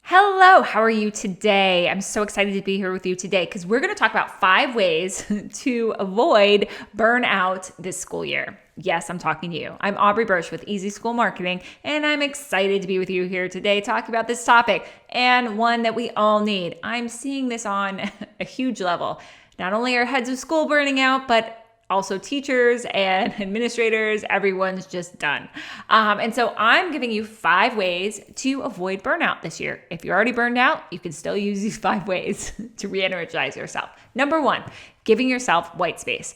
Hello, how are you today? I'm so excited to be here with you today because we're going to talk about 5 ways to avoid burnout this school year. Yes, I'm talking to you. I'm Aubrey Birch with Easy School Marketing, and I'm excited to be with you here today talking about this topic and one that we all need. I'm seeing this on a huge level. Not only are heads of school burning out, but also teachers and administrators, everyone's just done. And so I'm giving you 5 ways to avoid burnout this year. If you're already burned out, you can still use these 5 ways to re-energize yourself. Number 1, giving yourself white space,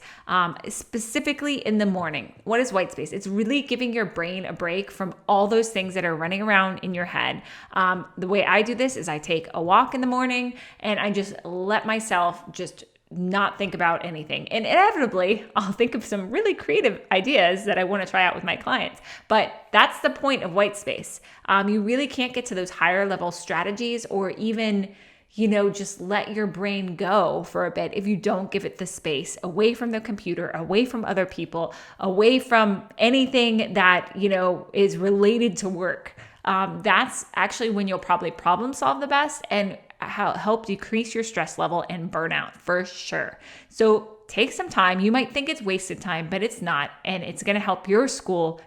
specifically in the morning. What is white space? It's really giving your brain a break from all those things that are running around in your head. The way I do this is I take a walk in the morning and I just let myself just not think about anything. And inevitably, I'll think of some really creative ideas that I want to try out with my clients. But that's the point of white space. You really can't get to those higher level strategies or even, just let your brain go for a bit if you don't give it the space away from the computer, away from other people, away from anything that, is related to work. That's actually when you'll probably problem solve the best and help decrease your stress level and burnout for sure. So take some time. You might think it's wasted time, but it's not. And it's going to help your school,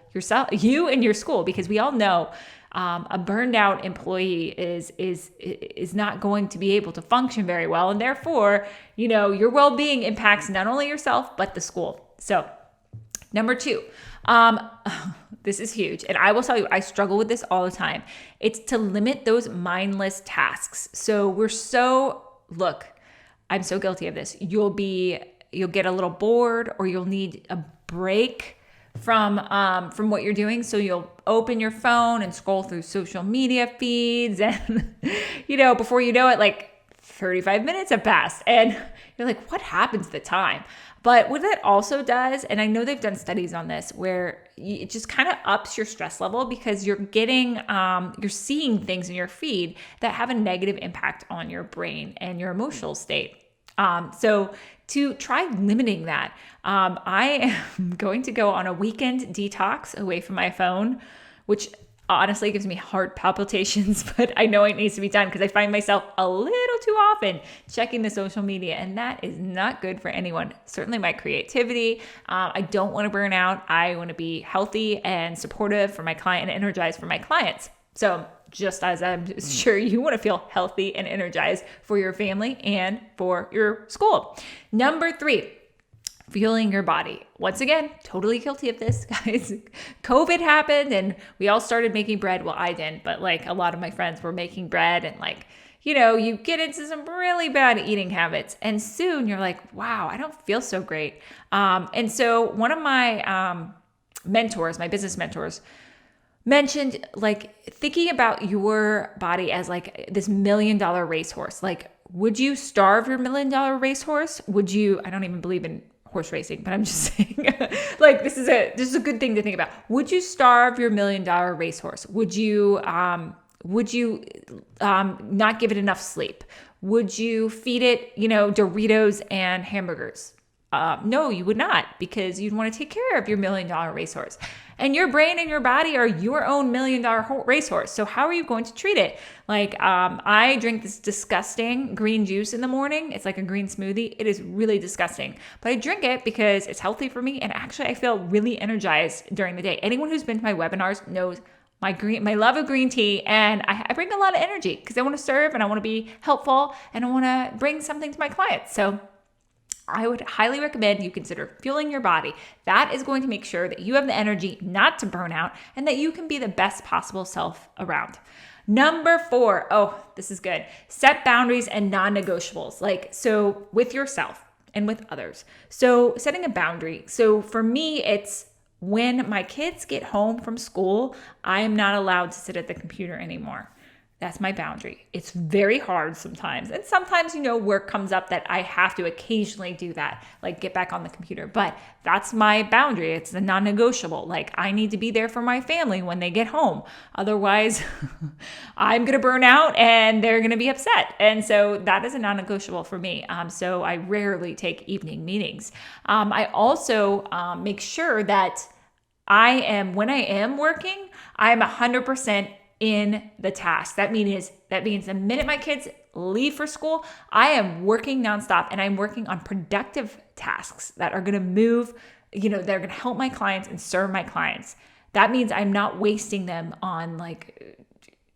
you and your school, because we all know a burned out employee is not going to be able to function very well. And therefore, your well-being impacts not only yourself, but the school. So number 2, this is huge. And I will tell you, I struggle with this all the time. It's to limit those mindless tasks. So I'm so guilty of this. You'll get a little bored or you'll need a break from what you're doing. So you'll open your phone and scroll through social media feeds and, before you know it, like 35 minutes have passed and you're like, what happened to the time? But what that also does, and I know they've done studies on this, where it just kind of ups your stress level because you're seeing things in your feed that have a negative impact on your brain and your emotional state. So to try limiting that, I am going to go on a weekend detox away from my phone, which honestly gives me heart palpitations, but I know it needs to be done because I find myself a little too often checking the social media, and that is not good for anyone. Certainly my creativity. I don't want to burn out. I want to be healthy and supportive for my client and energized for my clients. So just as I'm sure you want to feel healthy and energized for your family and for your school. Number 3, fueling your body. Once again, totally guilty of this, guys. COVID happened and we all started making bread. Well, I didn't, but a lot of my friends were making bread and you get into some really bad eating habits and soon you're like, wow, I don't feel so great. And so one of my mentors, my business mentors, mentioned thinking about your body as this $1 million racehorse. Would you starve your $1 million racehorse? I don't even believe in horse racing, but I'm just saying this is a good thing to think about. Would you starve your $1 million racehorse? Would you not give it enough sleep? Would you feed it, Doritos and hamburgers? No, you would not, because you'd want to take care of your $1 million racehorse. And your brain and your body are your own $1 million racehorse. So how are you going to treat it? I drink this disgusting green juice in the morning. It's like a green smoothie. It is really disgusting. But I drink it because it's healthy for me. And actually, I feel really energized during the day. Anyone who's been to my webinars knows my love of green tea. And I bring a lot of energy because I want to serve and I want to be helpful and I want to bring something to my clients. So I would highly recommend you consider fueling your body. That is going to make sure that you have the energy not to burn out and that you can be the best possible self around. Number 4, this is good. Set boundaries and non-negotiables, so with yourself and with others. So setting a boundary. So for me, it's when my kids get home from school, I am not allowed to sit at the computer anymore. That's my boundary. It's very hard sometimes. And sometimes, work comes up that I have to occasionally do that, get back on the computer. But that's my boundary. It's a non-negotiable. I need to be there for my family when they get home. Otherwise, I'm going to burn out and they're going to be upset. And so that is a non-negotiable for me. So I rarely take evening meetings. I also make sure that when I am working, I'm 100% in the task. That means the minute my kids leave for school, I am working nonstop and I'm working on productive tasks that are going to move, they're going to help my clients and serve my clients. That means I'm not wasting them on like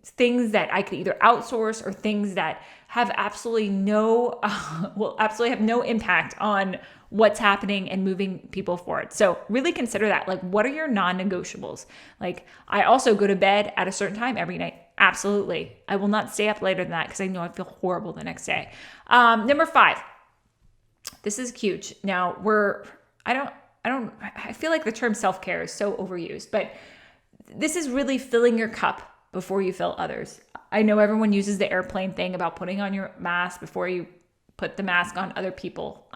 things that I could either outsource or things that have absolutely have no impact on what's happening and moving people forward. So really consider that. Like, what are your non-negotiables? Like, I also go to bed at a certain time every night. Absolutely. I will not stay up later than that because I know I feel horrible the next day. Number 5, this is huge. Now I feel like the term self-care is so overused, but this is really filling your cup before you fill others. I know everyone uses the airplane thing about putting on your mask before you put the mask on other people.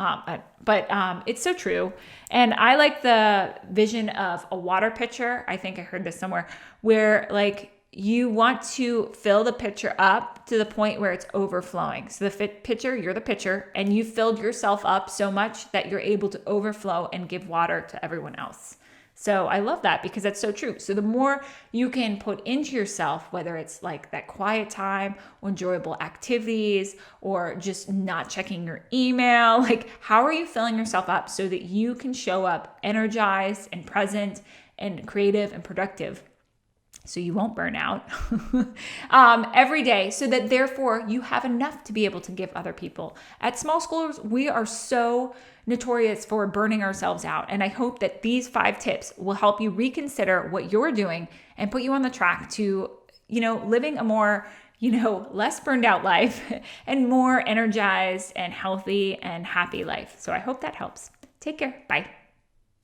But it's so true. And I like the vision of a water pitcher. I think I heard this somewhere where like you want to fill the pitcher up to the point where it's overflowing. So the pitcher, you're the pitcher, and you filled yourself up so much that you're able to overflow and give water to everyone else. So I love that because that's so true. So the more you can put into yourself, whether it's like that quiet time or enjoyable activities or just not checking your email, like how are you filling yourself up so that you can show up energized and present and creative and productive so you won't burn out every day, so that therefore you have enough to be able to give other people. At Small Schoolers, we are so notorious for burning ourselves out. And I hope that these 5 tips will help you reconsider what you're doing and put you on the track to, living a more, less burned out life and more energized and healthy and happy life. So I hope that helps. Take care. Bye.